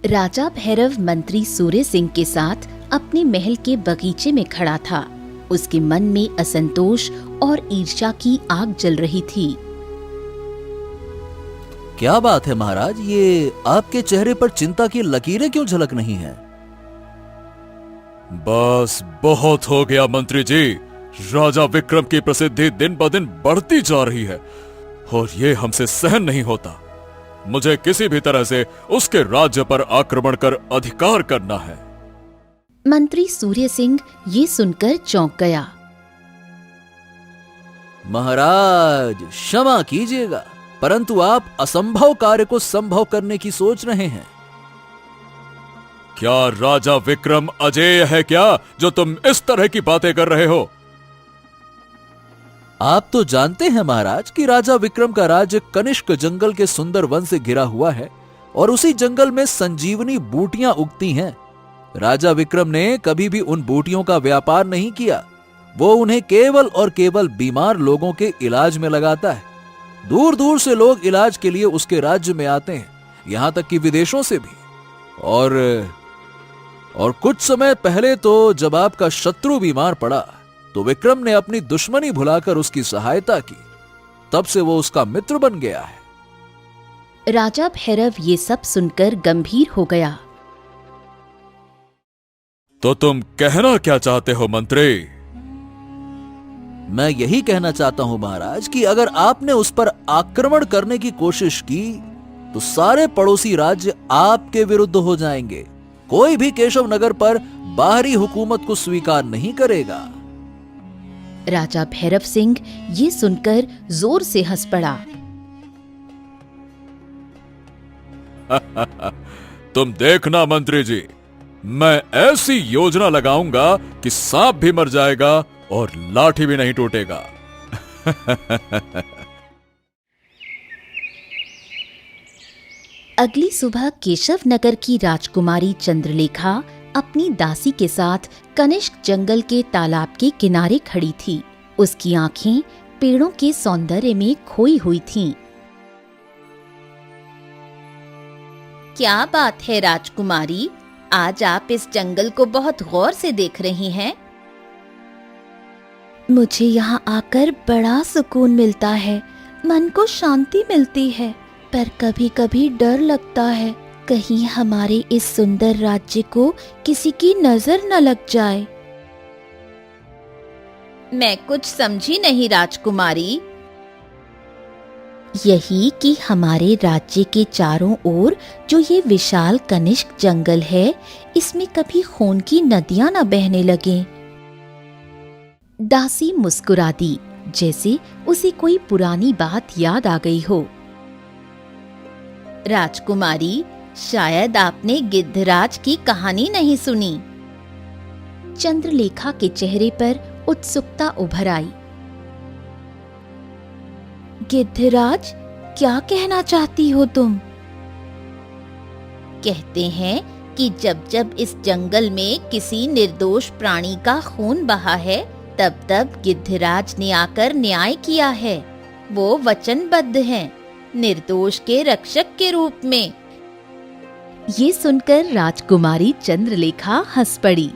राजा भैरव मंत्री सूर्य सिंह के साथ अपने महल के बगीचे में खड़ा था। उसके मन में असंतोष और ईर्ष्या की आग जल रही थी। क्या बात है महाराज, ये आपके चेहरे पर चिंता की लकीरें क्यों झलक नहीं है? बस बहुत हो गया मंत्री जी। राजा विक्रम की प्रसिद्धि दिन ब दिन बढ़ती जा रही है और ये हमसे सहन नहीं होता। मुझे किसी भी तरह से उसके राज्य पर आक्रमण कर अधिकार करना है। मंत्री सूर्य सिंह ये सुनकर चौंक गया। महाराज क्षमा कीजिएगा, परंतु आप असंभव कार्य को संभव करने की सोच रहे हैं। क्या राजा विक्रम अजेय है क्या, जो तुम इस तरह की बातें कर रहे हो? आप तो जानते हैं महाराज कि राजा विक्रम का राज्य कनिष्क जंगल के सुंदर वन से घिरा हुआ है और उसी जंगल में संजीवनी बूटियां उगती हैं। राजा विक्रम ने कभी भी उन बूटियों का व्यापार नहीं किया। वो उन्हें केवल और केवल बीमार लोगों के इलाज में लगाता है। दूर दूर से लोग इलाज के लिए उसके राज्य में आते हैं, यहां तक कि विदेशों से भी। और कुछ समय पहले तो जब आपका शत्रु बीमार पड़ा तो विक्रम ने अपनी दुश्मनी भुलाकर उसकी सहायता की। तब से वो उसका मित्र बन गया है। राजा भैरव ये सब सुनकर गंभीर हो गया। तो तुम कहना क्या चाहते हो मंत्री? मैं यही कहना चाहता हूं महाराज कि अगर आपने उस पर आक्रमण करने की कोशिश की तो सारे पड़ोसी राज्य आपके विरुद्ध हो जाएंगे। कोई भी केशव नगर पर बाहरी हुकूमत को स्वीकार नहीं करेगा। राजा भैरव सिंह ये सुनकर जोर से हंस पड़ा। तुम देखना मंत्री जी, मैं ऐसी योजना लगाऊंगा कि सांप भी मर जाएगा और लाठी भी नहीं टूटेगा। अगली सुबह केशव नगर की राजकुमारी चंद्रलेखा अपनी दासी के साथ कनिष्क जंगल के तालाब के किनारे खड़ी थी। उसकी आंखें पेड़ों के सौंदर्य में खोई हुई थीं। क्या बात है राजकुमारी, आज आप इस जंगल को बहुत गौर से देख रही हैं। मुझे यहाँ आकर बड़ा सुकून मिलता है, मन को शांति मिलती है, पर कभी कभी डर लगता है कहीं हमारे इस सुंदर राज्य को किसी की नजर न लग जाए। मैं कुछ समझी नहीं राजकुमारी। यही कि हमारे राज्य के चारों ओर जो ये विशाल कनिष्क जंगल है, इसमें कभी खून की नदियां न बहने लगे। दासी मुस्कुरा दी, जैसे उसे कोई पुरानी बात याद आ गई हो। राजकुमारी, शायद आपने गिद्धराज की कहानी नहीं सुनी। चंद्रलेखा के चेहरे पर उत्सुकता उभर आई। गिद्धराज, क्या कहना चाहती हो तुम? कहते हैं कि जब जब इस जंगल में किसी निर्दोष प्राणी का खून बहा है, तब तब गिद्धराज ने आकर न्याय किया है। वो वचनबद्ध हैं, निर्दोष के रक्षक के रूप में। ये सुनकर राजकुमारी चंद्रलेखा हंस पड़ी।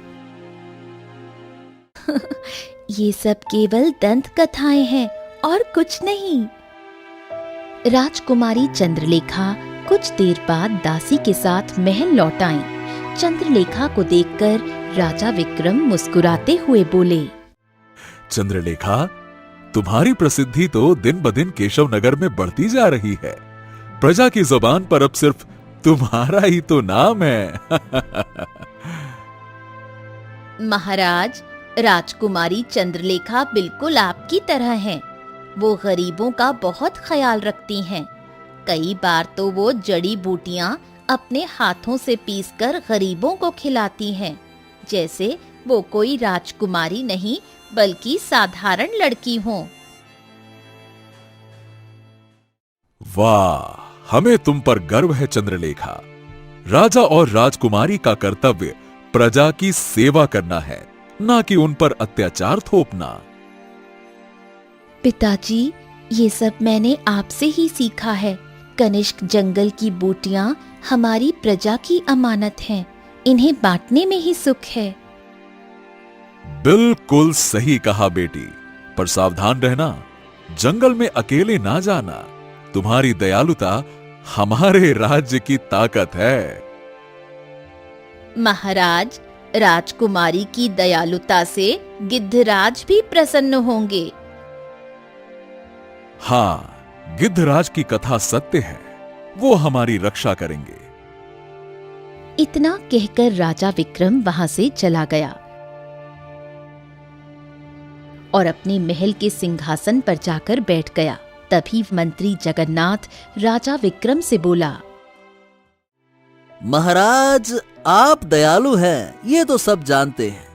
ये सब केवल दंत कथाएं हैं और कुछ नहीं। राजकुमारी चंद्रलेखा कुछ देर बाद दासी के साथ महल लौट आईं। चंद्रलेखा को देखकर राजा विक्रम मुस्कुराते हुए बोले, चंद्रलेखा, तुम्हारी प्रसिद्धि तो दिन ब दिन केशव नगर में बढ़ती जा रही है। प्रजा की जुबान पर अब सिर्फ तुम्हारा ही तो नाम है। महाराज, राजकुमारी चंद्रलेखा बिल्कुल आपकी तरह हैं। वो गरीबों का बहुत ख्याल रखती हैं। कई बार तो वो जड़ी बूटियां अपने हाथों से पीसकर गरीबों को खिलाती हैं, जैसे वो कोई राजकुमारी नहीं बल्कि साधारण लड़की हो। वाह, हमें तुम पर गर्व है चंद्रलेखा। राजा और राजकुमारी का कर्तव्य प्रजा की सेवा करना है, ना कि उन पर अत्याचार थोपना। पिताजी, ये सब मैंने आपसे ही सीखा है। कनिष्क जंगल की बूटियां हमारी प्रजा की अमानत हैं, इन्हें बांटने में ही सुख है। बिल्कुल सही कहा बेटी, पर सावधान रहना, जंगल में अकेले ना जाना। तुम्हारी दयालुता हमारे राज्य की ताकत है। महाराज, राजकुमारी की दयालुता से गिद्धराज भी प्रसन्न होंगे। हाँ, गिद्धराज की कथा सत्य है, वो हमारी रक्षा करेंगे। इतना कहकर राजा विक्रम वहां से चला गया और अपने महल के सिंहासन पर जाकर बैठ गया। तभी मंत्री जगन्नाथ राजा विक्रम से बोला, महाराज, आप दयालु हैं, ये तो सब जानते हैं,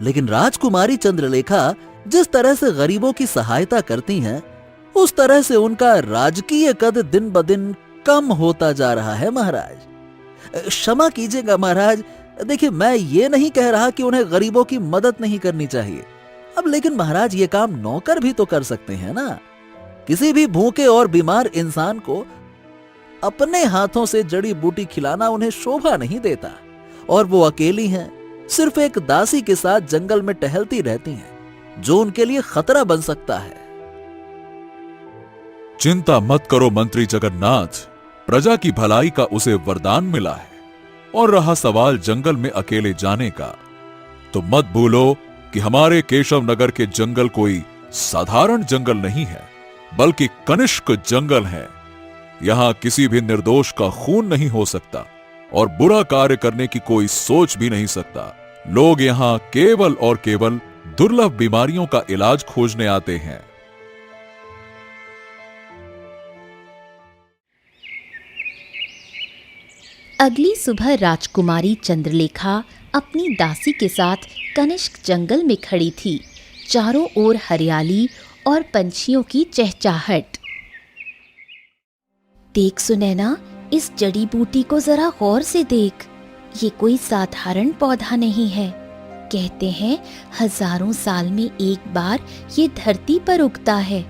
लेकिन राजकुमारी चंद्रलेखा जिस तरह से गरीबों की सहायता करती हैं, उस तरह से उनका राजकीय कद दिन ब दिन कम होता जा रहा है। महाराज, क्षमा कीजिएगा महाराज, देखिए मैं ये नहीं कह रहा कि उन्हें गरीबों की मदद नहीं करनी चाहिए। अब लेकिन महाराज, ये काम नौकर भी तो कर सकते हैं ना। किसी भी भूखे और बीमार इंसान को अपने हाथों से जड़ी बूटी खिलाना उन्हें शोभा नहीं देता। और वो अकेली हैं, सिर्फ एक दासी के साथ जंगल में टहलती रहती हैं, जो उनके लिए खतरा बन सकता है। चिंता मत करो मंत्री जगन्नाथ, प्रजा की भलाई का उसे वरदान मिला है। और रहा सवाल जंगल में अकेले जाने का, तो मत भूलो कि हमारे केशव नगर के जंगल कोई साधारण जंगल नहीं है, बल्कि कनिष्क जंगल है। यहां किसी भी निर्दोष का खून नहीं हो सकता और बुरा कार्य करने की कोई सोच भी नहीं सकता। लोग यहां केवल और केवल दुर्लभ बीमारियों का इलाज खोजने आते हैं। अगली सुबह राजकुमारी चंद्रलेखा अपनी दासी के साथ कनिष्क जंगल में खड़ी थी। चारों ओर हरियाली और पंछियों की चहचहाहट। देख सुनैना, इस जड़ी बूटी को जरा गौर से देख। ये कोई साधारण पौधा नहीं है। कहते हैं हजारों साल में एक बार ये धरती पर उगता है।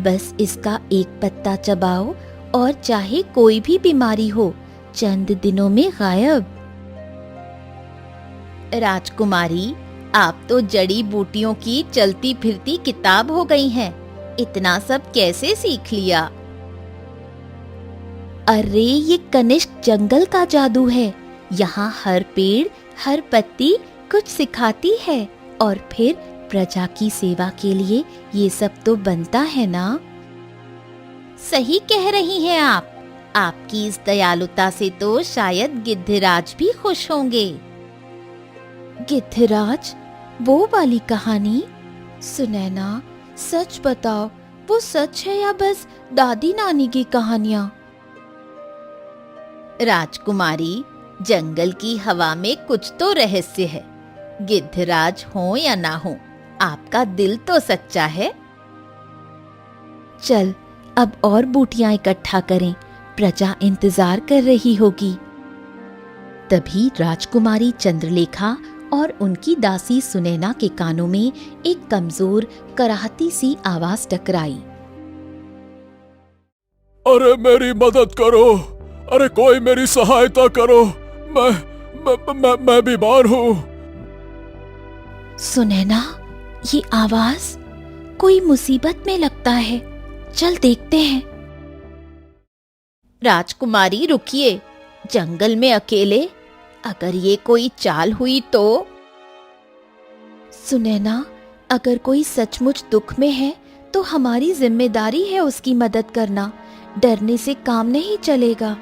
बस इसका एक पत्ता चबाओ और चाहे कोई भी बीमारी हो, चंद दिनों में गायब। राजकुमारी, आप तो जड़ी बूटियों की चलती फिरती किताब हो गई हैं। इतना सब कैसे सीख लिया? अरे, ये कनिष्क जंगल का जादू है। यहाँ हर पेड़, हर पत्ती कुछ सिखाती है और फिर प्रजा की सेवा के लिए ये सब तो बनता है ना। सही कह रही हैं आप। आपकी इस दयालुता से तो शायद गिद्धराज भी खुश होंगे। गिद्धराज? वो वाली कहानी? सुनैना, सच बताओ, वो सच है या बस दादी नानी की कहानियां? राजकुमारी, जंगल की हवा में कुछ तो रहस्य है। गिद्धराज हो या ना हो, आपका दिल तो सच्चा है। चल, अब और बूटियां इकट्ठा करें, प्रजा इंतजार कर रही होगी। तभी राजकुमारी चंद्रलेखा और उनकी दासी सुनैना के कानों में एक कमजोर कराहती सी आवाज टकराई। अरे मेरी मदद करो, अरे कोई मेरी सहायता करो, मैं बीमार हूँ। सुनैना, ये आवाज कोई मुसीबत में लगता है। चल देखते हैं। राजकुमारी रुकिए, जंगल में अकेले, अगर ये कोई चाल हुई तो? सुनैना, अगर कोई सचमुच दुख में है तो हमारी जिम्मेदारी है उसकी मदद करना। डरने से काम नहीं चलेगा।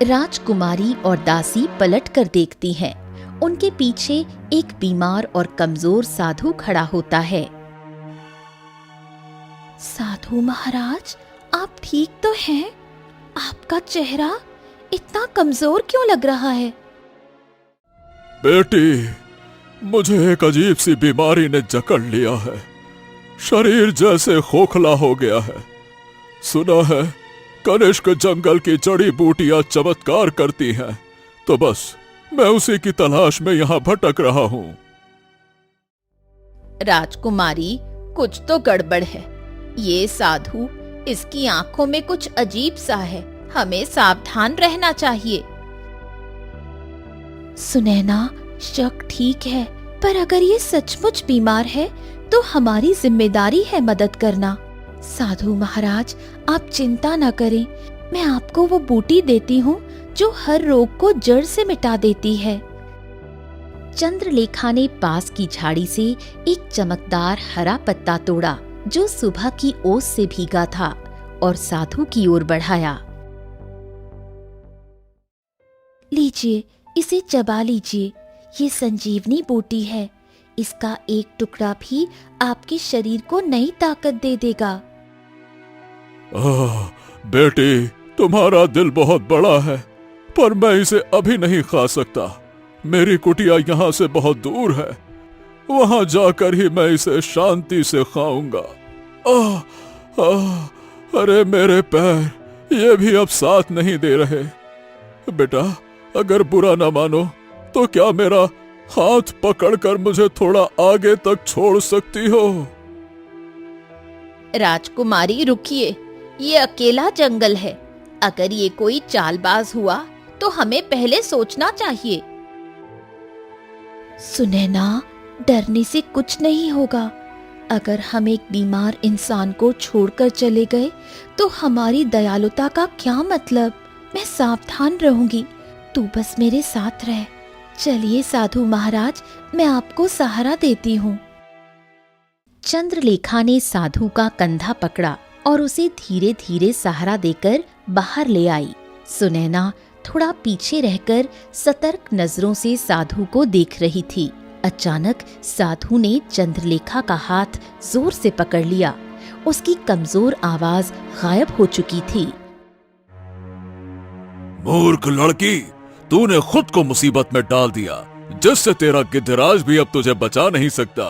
राजकुमारी और दासी पलट कर देखती हैं। उनके पीछे एक बीमार और कमजोर साधु खड़ा होता है। साधु महाराज, आप ठीक तो हैं? आपका चेहरा इतना कमजोर क्यों लग रहा है? बेटी, मुझे एक अजीब सी बीमारी ने जकड़ लिया है। शरीर जैसे खोखला हो गया है। सुना है कनिष्क जंगल की जड़ी बूटियां चमत्कार करती हैं, तो बस मैं उसी की तलाश में यहाँ भटक रहा हूँ। राजकुमारी, कुछ तो गड़बड़ है। ये साधु इसकी आंखों में कुछ अजीब सा है, हमें सावधान रहना चाहिए। सुनैना, शक ठीक है, पर अगर ये सचमुच बीमार है तो हमारी जिम्मेदारी है मदद करना। साधु महाराज, आप चिंता न करें, मैं आपको वो बूटी देती हूँ जो हर रोग को जड़ से मिटा देती है। चंद्रलेखा ने पास की झाड़ी से एक चमकदार हरा पत्ता तोड़ा जो सुबह की ओस से भीगा था और साधु की ओर बढ़ाया। लीजिए, इसे चबा लीजिए, ये संजीवनी बूटी है। इसका एक टुकड़ा भी आपके शरीर को नई ताकत दे देगा। बेटी, तुम्हारा दिल बहुत बड़ा है, पर मैं इसे अभी नहीं खा सकता। मेरी कुटिया यहाँ से बहुत दूर है, वहां जाकर ही मैं इसे शांति से खाऊंगा। अरे मेरे पैर, ये भी अब साथ नहीं दे रहे। बेटा, अगर बुरा ना मानो तो क्या मेरा हाथ पकड़कर मुझे थोड़ा आगे तक छोड़ सकती हो? राजकुमारी, रुकिए, ये अकेला जंगल है। अगर ये कोई चालबाज हुआ तो हमें पहले सोचना चाहिए। सुनैना, डरने से कुछ नहीं होगा। अगर हम एक बीमार इंसान को छोड़कर चले गए तो हमारी दयालुता का क्या मतलब? मैं सावधान रहूंगी, तू बस मेरे साथ रह। चलिए साधु महाराज, मैं आपको सहारा देती हूँ। चंद्रलेखा ने साधु का कंधा पकड़ा और उसे धीरे धीरे सहारा देकर बाहर ले आई। सुनैना थोड़ा पीछे रहकर सतर्क नजरों से साधु को देख रही थी। अचानक साधु ने चंद्रलेखा का हाथ जोर से पकड़ लिया। उसकी कमजोर आवाज गायब हो चुकी थी। मूर्ख लड़की, तूने खुद को मुसीबत में डाल दिया, जिससे तेरा गिद्धराज भी अब तुझे बचा नहीं सकता।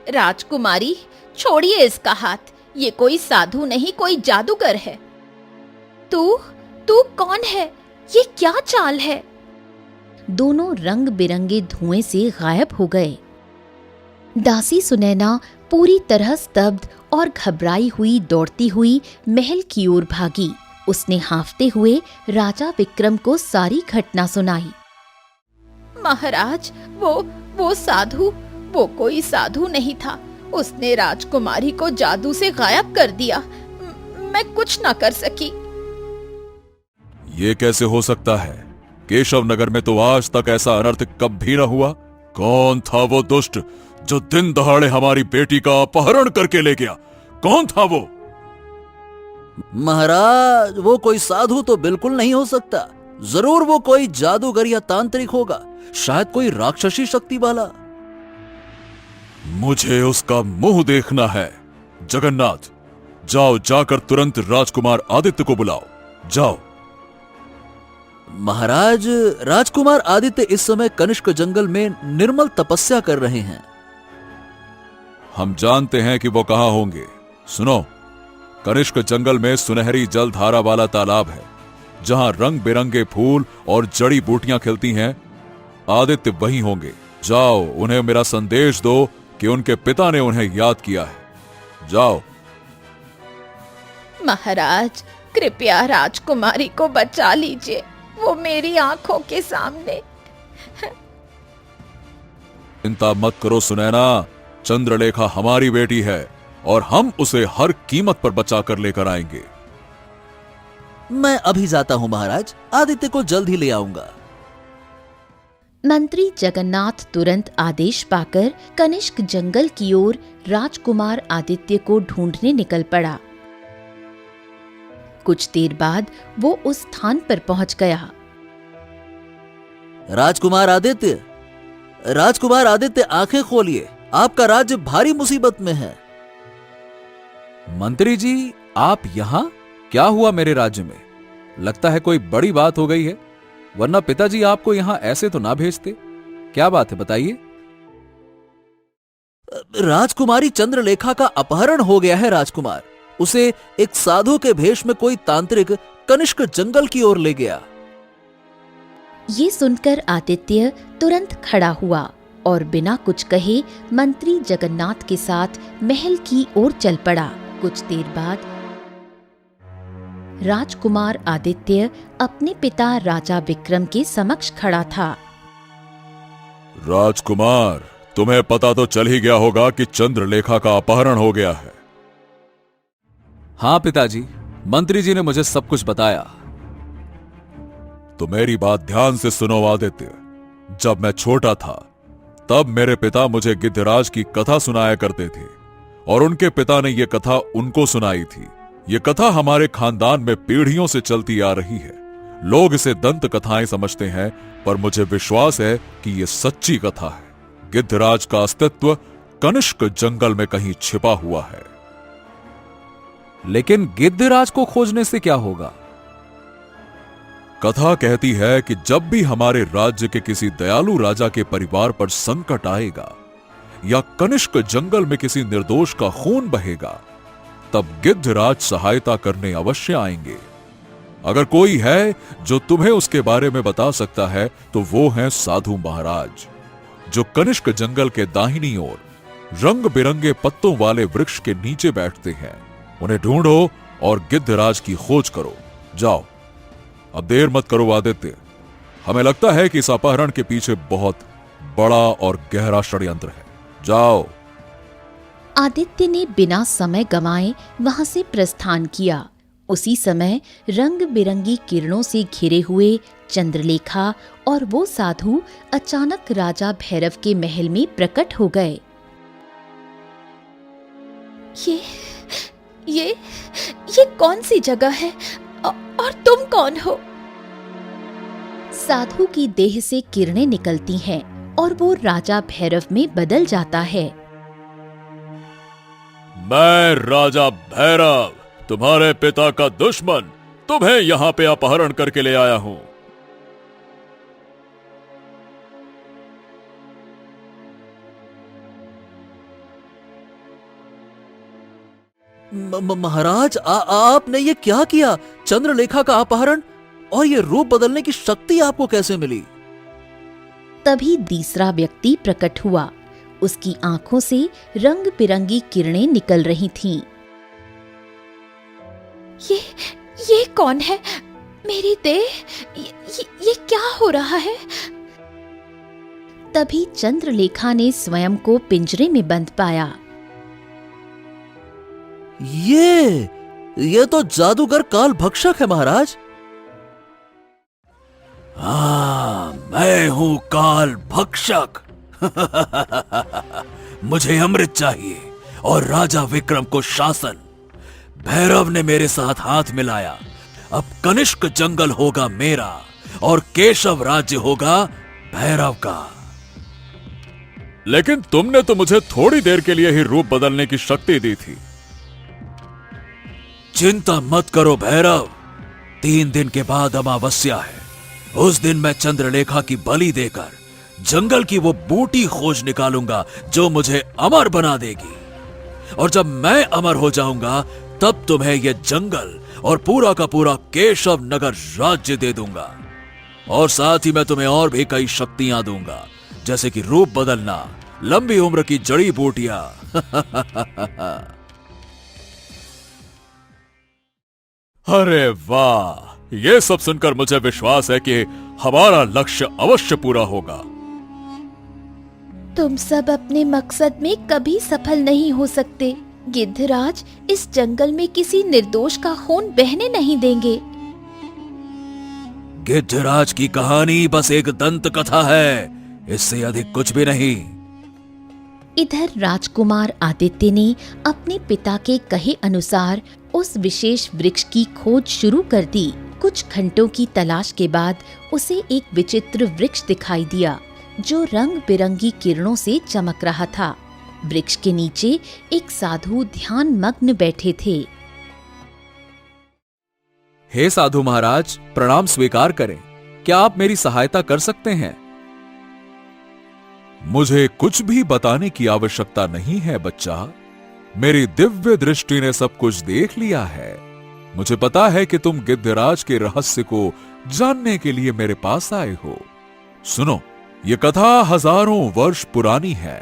राजकुमारी, छोड़िए इसका हाथ। ये कोई साधु नहीं, कोई जादूगर है। तू कौन है? ये क्या चाल है? दोनों रंग बिरंगे धुएं से गायब हो गए। दासी सुनैना पूरी तरह स्तब्ध और घबराई हुई दौड़ती हुई महल की ओर भागी। उसने हांफते हुए राजा विक्रम को सारी घटना सुनाई। महाराज, वो साधु, वो कोई साधु नहीं था। उसने राजकुमारी को जादू से गायब कर दिया। मैं कुछ ना कर सकी। ये कैसे हो सकता है? केशव नगर में तो आज तक ऐसा अनर्थ कभी न हुआ। कौन था वो दुष्ट जो दिन दहाड़े हमारी बेटी का अपहरण करके ले गया? कौन था वो? महाराज, वो कोई साधु तो बिल्कुल नहीं हो सकता। जरूर वो कोई जादूगर या तांत्रिक होगा, शायद कोई राक्षसी शक्ति वाला। मुझे उसका मुंह देखना है। जगन्नाथ, जाओ, जाकर तुरंत राजकुमार आदित्य को बुलाओ। जाओ। महाराज, राजकुमार आदित्य इस समय कनिष्क जंगल में निर्मल तपस्या कर रहे हैं। हम जानते हैं कि वो कहां होंगे। सुनो, कनिष्क जंगल में सुनहरी जल धारा वाला तालाब है, जहां रंग बिरंगे फूल और जड़ी बूटियां खिलती हैं। आदित्य वहीं होंगे। जाओ, उन्हें मेरा संदेश दो कि उनके पिता ने उन्हें याद किया है। जाओ। महाराज, कृपया राजकुमारी को बचा लीजिए, वो मेरी आंखों के सामने। चिंता मत करो सुनैना, चंद्रलेखा हमारी बेटी है और हम उसे हर कीमत पर बचा कर लेकर आएंगे। मैं अभी जाता हूं महाराज, आदित्य को जल्द ही ले आऊंगा। मंत्री जगन्नाथ तुरंत आदेश पाकर कनिष्क जंगल की ओर राजकुमार आदित्य को ढूंढने निकल पड़ा। कुछ देर बाद वो उस स्थान पर पहुंच गया। राजकुमार आदित्य, राजकुमार आदित्य, आंखें खोलिए, आपका राज्य भारी मुसीबत में है। मंत्री जी, आप यहाँ? क्या हुआ मेरे राज्य में? लगता है कोई बड़ी बात हो गई है, वरना पिताजी आपको यहाँ ऐसे तो ना भेजते। क्या बात है, बताइए। राजकुमारी चंद्रलेखा का अपहरण हो गया है राजकुमार। उसे एक साधु के भेष में कोई तांत्रिक कनिष्क जंगल की ओर ले गया। ये सुनकर आदित्य तुरंत खड़ा हुआ और बिना कुछ कहे मंत्री जगन्नाथ के साथ महल की ओर चल पड़ा। कुछ देर बाद राजकुमार आदित्य अपने पिता राजा विक्रम के समक्ष खड़ा था। राजकुमार, तुम्हें पता तो चल ही गया होगा कि चंद्रलेखा का अपहरण हो गया है। हाँ पिताजी, मंत्री जी ने मुझे सब कुछ बताया। तो मेरी बात ध्यान से सुनो आदित्य। जब मैं छोटा था तब मेरे पिता मुझे गिद्धराज की कथा सुनाया करते थे और उनके पिता ने यह कथा उनको सुनाई थी। यह कथा हमारे खानदान में पीढ़ियों से चलती आ रही है। लोग इसे दंत कथाएं समझते हैं, पर मुझे विश्वास है कि यह सच्ची कथा है। गिद्धराज का अस्तित्व कनिष्क जंगल में कहीं छिपा हुआ है। लेकिन गिद्धराज को खोजने से क्या होगा? कथा कहती है कि जब भी हमारे राज्य के किसी दयालु राजा के परिवार पर संकट आएगा या कनिष्क जंगल में किसी निर्दोष का खून बहेगा, तब गिद्धराज सहायता करने अवश्य आएंगे। अगर कोई है जो तुम्हें उसके बारे में बता सकता है तो वो हैं साधु महाराज, जो कनिष्क जंगल के दाहिनी ओर रंग बिरंगे पत्तों वाले वृक्ष के नीचे बैठते हैं। उन्हें ढूंढो और गिद्धराज की खोज करो। जाओ, अब देर मत करो आदित्य। हमें लगता है कि इस अपहरण के पीछे बहुत बड़ा और गहरा षड्यंत्र है। जाओ। आदित्य ने बिना समय गंवाए वहां से प्रस्थान किया। उसी समय रंग बिरंगी किरणों से घिरे हुए चंद्रलेखा और वो साधु अचानक राजा भैरव के महल में प्रकट हो गए। ये कौन सी जगह है और तुम कौन हो? साधु की देह से किरणें निकलती हैं और वो राजा भैरव में बदल जाता है। मैं राजा भैरव, तुम्हारे पिता का दुश्मन, तुम्हें यहां पे अपहरण करके ले आया हूं। महाराज, आपने ये क्या किया? चंद्रलेखा का अपहरण और ये रूप बदलने की शक्ति आपको कैसे मिली? तभी तीसरा व्यक्ति प्रकट हुआ। उसकी आंखों से रंग बिरंगी किरणें निकल रही थीं। ये कौन है? मेरी देह, ये क्या हो रहा है? तभी चंद्रलेखा ने स्वयं को पिंजरे में बंद पाया। ये तो जादूगर काल भक्षक है महाराज। हाँ, मैं हूं काल भक्षक। मुझे अमृत चाहिए और राजा विक्रम को शासन। भैरव ने मेरे साथ हाथ मिलाया। अब कनिष्क जंगल होगा मेरा और केशव राज्य होगा भैरव का। लेकिन तुमने तो मुझे थोड़ी देर के लिए ही रूप बदलने की शक्ति दी थी। चिंता मत करो भैरव, 3 दिन के बाद अमावस्या है। उस दिन मैं चंद्रलेखा की बलि देकर जंगल की वो बूटी खोज निकालूंगा जो मुझे अमर बना देगी। और जब मैं अमर हो जाऊंगा तब तुम्हें यह जंगल और पूरा का पूरा केशव नगर राज्य दे दूंगा। और साथ ही मैं तुम्हें और भी कई शक्तियां दूंगा, जैसे कि रूप बदलना, लंबी उम्र की जड़ी बूटियां। अरे वाह, ये सब सुनकर मुझे विश्वास है कि हमारा लक्ष्य अवश्य पूरा होगा। तुम सब अपने मकसद में कभी सफल नहीं हो सकते। गिद्धराज इस जंगल में किसी निर्दोष का खून बहने नहीं देंगे। गिद्धराज की कहानी बस एक दंत कथा है, इससे अधिक कुछ भी नहीं। इधर राजकुमार आदित्य ने अपने पिता के कहे अनुसार उस विशेष वृक्ष की खोज शुरू कर दी। कुछ घंटों की तलाश के बाद उसे एक विचित्र वृक्ष दिखाई दिया जो रंग बिरंगी किरणों से चमक रहा था। वृक्ष के नीचे एक साधु ध्यान मग्न बैठे थे। हे साधु महाराज, प्रणाम स्वीकार करें। क्या आप मेरी सहायता कर सकते हैं? मुझे कुछ भी बताने की आवश्यकता नहीं है बच्चा। मेरी दिव्य दृष्टि ने सब कुछ देख लिया है। मुझे पता है कि तुम गिद्धराज के रहस्य को जानने के लिए मेरे पास आए हो। सुनो, ये कथा हजारों वर्ष पुरानी है।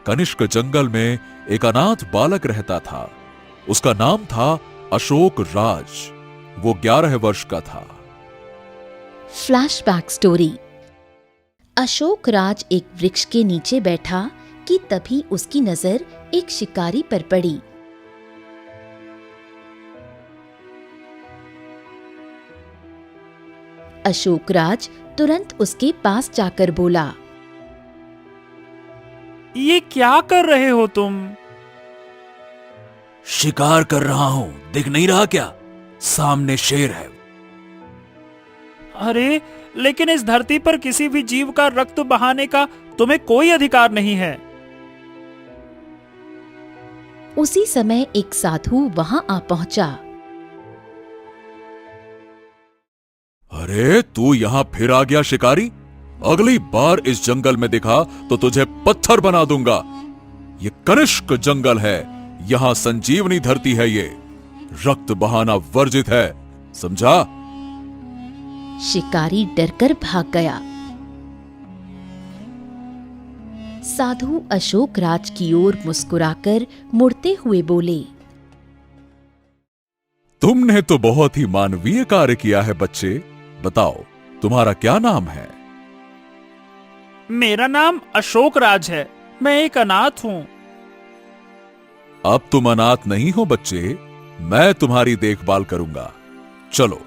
कनिष्क जंगल में एक अनाथ बालक रहता था। उसका नाम था अशोक राज। वो 11 वर्ष का था। Flashback story. अशोक राज एक वृक्ष के नीचे बैठा कि तभी उसकी नजर एक शिकारी पर पड़ी। अशोक राज तुरंत उसके पास जाकर बोला, ये क्या कर रहे हो तुम? शिकार कर रहा हूं, दिख नहीं रहा क्या? सामने शेर है। अरे, लेकिन इस धरती पर किसी भी जीव का रक्त बहाने का तुम्हें कोई अधिकार नहीं है। उसी समय एक साधु वहां आ पहुंचा। अरे, तू यहां फिर आ गया शिकारी? अगली बार इस जंगल में दिखा तो तुझे पत्थर बना दूंगा। ये कनिष्क जंगल है, यहां संजीवनी धरती है। ये रक्त बहाना वर्जित है, समझा? शिकारी डरकर भाग गया। साधु अशोक राज की ओर मुस्कुराकर मुड़ते हुए बोले, तुमने तो बहुत ही मानवीय कार्य किया है बच्चे। बताओ, तुम्हारा क्या नाम है? मेरा नाम अशोक राज है। मैं एक अनाथ हूं। अब तुम अनाथ नहीं हो बच्चे, मैं तुम्हारी देखभाल करूंगा। चलो।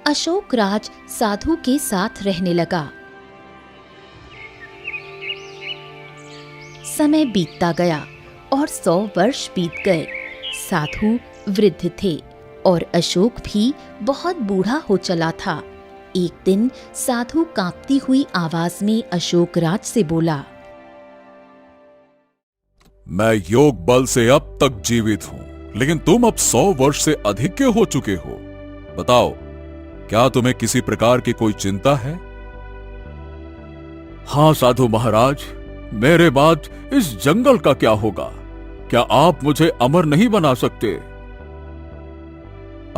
अशोक राज साधु के साथ रहने लगा। समय बीतता गया और 100 वर्ष बीत गए। साधु वृद्ध थे और अशोक भी बहुत बूढ़ा हो चला था। एक दिन साधु कांपती हुई आवाज में अशोक राज से बोला, मैं योग बल से अब तक जीवित हूं, लेकिन तुम अब 100 वर्ष से अधिक के हो चुके हो। बताओ, क्या तुम्हें किसी प्रकार की कोई चिंता है? हां साधु महाराज, मेरे बाद इस जंगल का क्या होगा? क्या आप मुझे अमर नहीं बना सकते?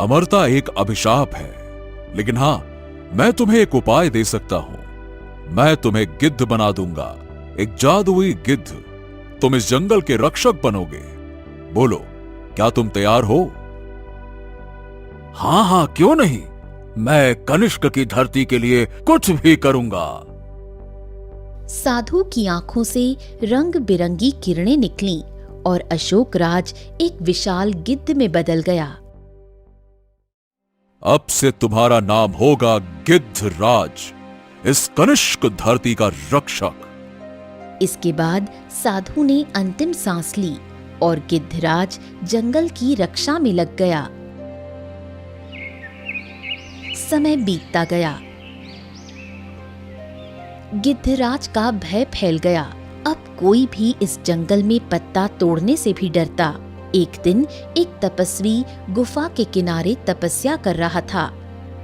अमरता एक अभिशाप है, लेकिन हां, मैं तुम्हें एक उपाय दे सकता हूं। मैं तुम्हें गिद्ध बना दूंगा, एक जादुई गिद्ध। तुम इस जंगल के रक्षक बनोगे। बोलो, क्या तुम तैयार हो? हां हां, क्यों नहीं। मैं कनिष्क की धरती के लिए कुछ भी करूंगा। साधु की आंखों से रंग बिरंगी किरणें निकलीं और अशोक राज एक विशाल गिद्ध में बदल गया। अब से तुम्हारा नाम होगा गिद्ध राज, इस कनिष्क धरती का रक्षक। इसके बाद साधु ने अंतिम सांस ली और गिद्धराज जंगल की रक्षा में लग गया। समय बीतता गया। गिद्धराज का भय फैल गया। अब कोई भी इस जंगल में पत्ता तोड़ने से भी डरता। एक दिन एक तपस्वी गुफा के किनारे तपस्या कर रहा था।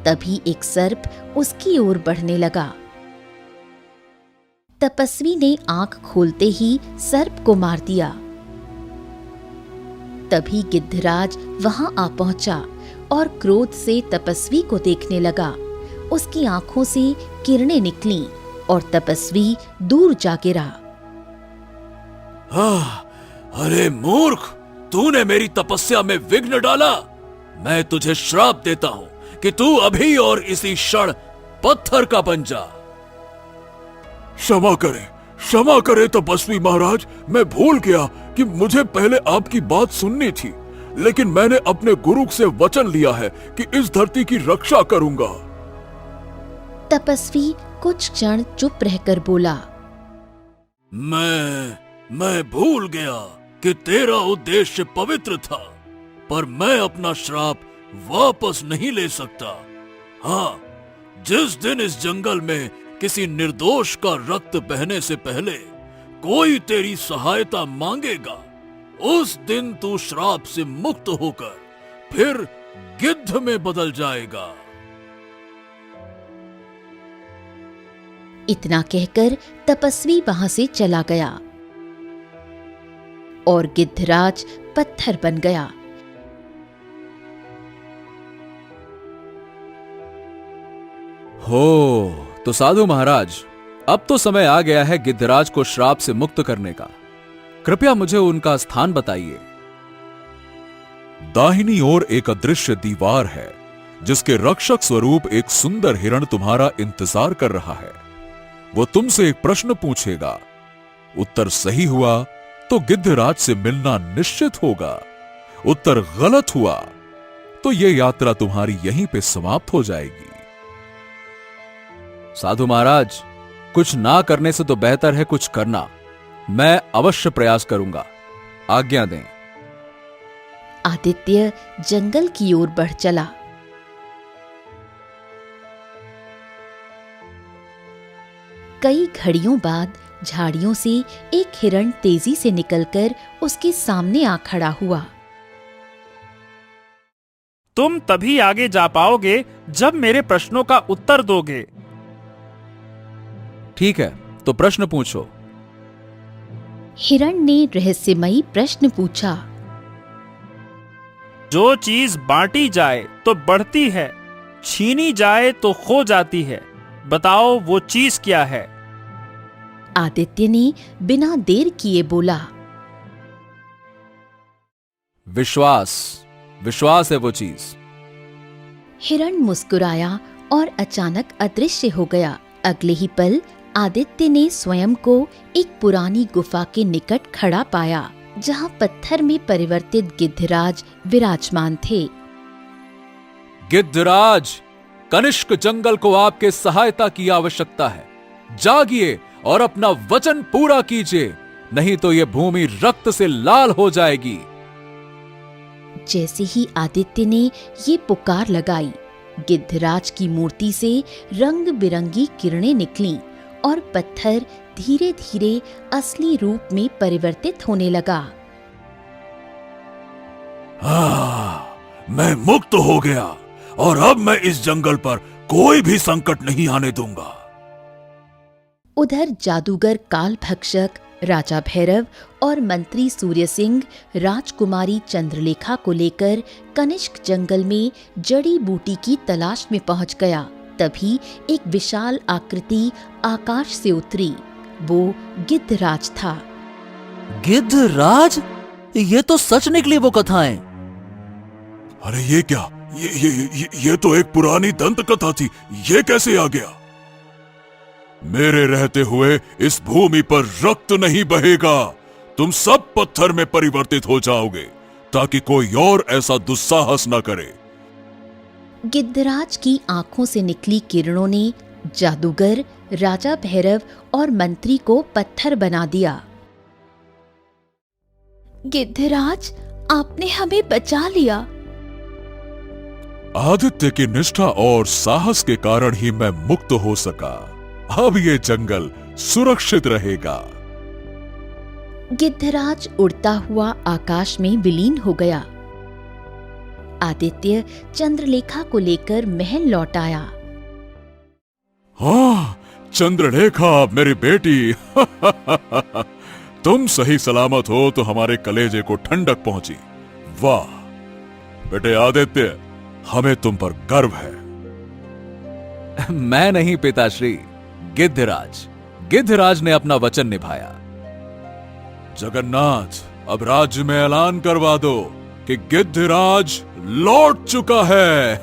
तभी एक सर्प उसकी ओर बढ़ने लगा। तपस्वी ने आंख खोलते ही सर्प को मार दिया। तभी गिद्धराज वहां आ पहुंचा और क्रोध से तपस्वी को देखने लगा। उसकी आंखों से किरणें निकलीं और तपस्वी दूर जा गिरा। अरे मूर्ख, तूने मेरी तपस्या में विघ्न डाला। मैं तुझे श्राप देता हूं कि तू अभी और इसी क्षण पत्थर का बन जा। क्षमा करे तपस्वी महाराज, मैं भूल गया कि मुझे पहले आपकी बात सुननी थी, लेकिन मैंने अपने गुरु से वचन लिया है कि इस धरती की रक्षा करूंगा। तपस्वी कुछ क्षण चुप रहकर बोला, मैं भूल गया कि तेरा उद्देश्य पवित्र था, पर मैं अपना श्राप वापस नहीं ले सकता। हाँ, जिस दिन इस जंगल में किसी निर्दोष का रक्त बहने से पहले कोई तेरी सहायता मांगेगा, उस दिन तू श्राप से मुक्त होकर फिर गिद्ध में बदल जाएगा। इतना कहकर तपस्वी वहां से चला गया और गिद्धराज पत्थर बन गया। हो, तो साधु महाराज, अब तो समय आ गया है गिद्धराज को श्राप से मुक्त करने का। कृपया मुझे उनका स्थान बताइए। दाहिनी ओर एक अदृश्य दीवार है, जिसके रक्षक स्वरूप एक सुंदर हिरण तुम्हारा इंतजार कर रहा है। वो तुमसे एक प्रश्न पूछेगा, उत्तर सही हुआ तो गिद्धराज से मिलना निश्चित होगा, उत्तर गलत हुआ तो यह यात्रा तुम्हारी यहीं पे समाप्त हो जाएगी। साधु महाराज, कुछ ना करने से तो बेहतर है कुछ करना। मैं अवश्य प्रयास करूंगा, आज्ञा दें। आदित्य जंगल की ओर बढ़ चला। कई घड़ियों बाद झाड़ियों से एक हिरण तेजी से निकलकर उसके सामने आ खड़ा हुआ। तुम तभी आगे जा पाओगे जब मेरे प्रश्नों का उत्तर दोगे। ठीक है, तो प्रश्न पूछो। हिरण ने रहस्यमयी प्रश्न पूछा। जो चीज बांटी जाए तो बढ़ती है, छीनी जाए तो खो जाती है, बताओ वो चीज क्या है? आदित्य ने बिना देर किए बोला, विश्वास। विश्वास है वो चीज। हिरण मुस्कुराया और अचानक अदृश्य हो गया। अगले ही पल आदित्य ने स्वयं को एक पुरानी गुफा के निकट खड़ा पाया, जहां पत्थर में परिवर्तित गिद्धराज विराजमान थे। गिद्धराज, कनिष्क जंगल को आपके सहायता की आवश्यकता है। जागिए और अपना वचन पूरा कीजिए, नहीं तो यह भूमि रक्त से लाल हो जाएगी। जैसे ही आदित्य ने ये पुकार लगाई, गिद्धराज की मूर्ति से रंग बिरंगी किरणें निकलीं और पत्थर धीरे धीरे असली रूप में परिवर्तित होने लगा। मैं मुक्त हो गया और अब मैं इस जंगल पर कोई भी संकट नहीं आने दूंगा। उधर जादूगर काल भक्षक, राजा भैरव और मंत्री सूर्य सिंह राजकुमारी चंद्रलेखा को लेकर कनिष्क जंगल में जड़ी बूटी की तलाश में पहुंच गया। तभी एक विशाल आकृति आकाश से उतरी। वो गिद्धराज था। गिद्धराज? ये तो सच निकली वो कथाएं। अरे ये क्या? ये तो एक पुरानी दंत कथा थी। ये कैसे आ गया? मेरे रहते हुए इस भूमि पर रक्त नहीं बहेगा। तुम सब पत्थर में परिवर्तित हो जाओगे, ताकि कोई और ऐसा दुस्साहस न करे। गिद्धराज की आंखों से निकली किरणों ने जादूगर, राजा भैरव और मंत्री को पत्थर बना दिया। गिद्धराज, आपने हमें बचा लिया। आदित्य की निष्ठा और साहस के कारण ही मैं मुक्त हो सका। अब ये जंगल सुरक्षित रहेगा। गिद्धराज उड़ता हुआ आकाश में विलीन हो गया। आदित्य चंद्रलेखा को लेकर महल लौट आया। हाँ, चंद्रलेखा मेरी बेटी। तुम सही सलामत हो तो हमारे कलेजे को ठंडक पहुंची। वाह बेटे आदित्य, हमें तुम पर गर्व है। मैं नहीं पिताश्री, गिद्धराज। गिद्धराज ने अपना वचन निभाया। जगन्नाथ, अब राज्य में ऐलान करवा दो कि गिद्धराज लौट चुका है।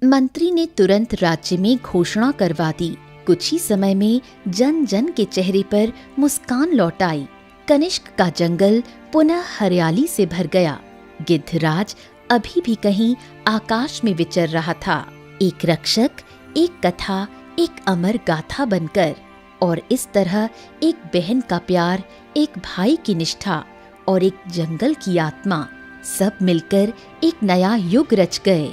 मंत्री ने तुरंत राज्य में घोषणा करवा दी। कुछ ही समय में जन जन के चेहरे पर मुस्कान लौट आई। कनिष्क का जंगल पुनः हरियाली से भर गया। गिद्धराज अभी भी कहीं आकाश में विचर रहा था, एक रक्षक, एक कथा, एक अमर गाथा बनकर। और इस तरह एक बहन का प्यार, एक भाई की निष्ठा और एक जंगल की आत्मा, सब मिलकर एक नया युग रच गए।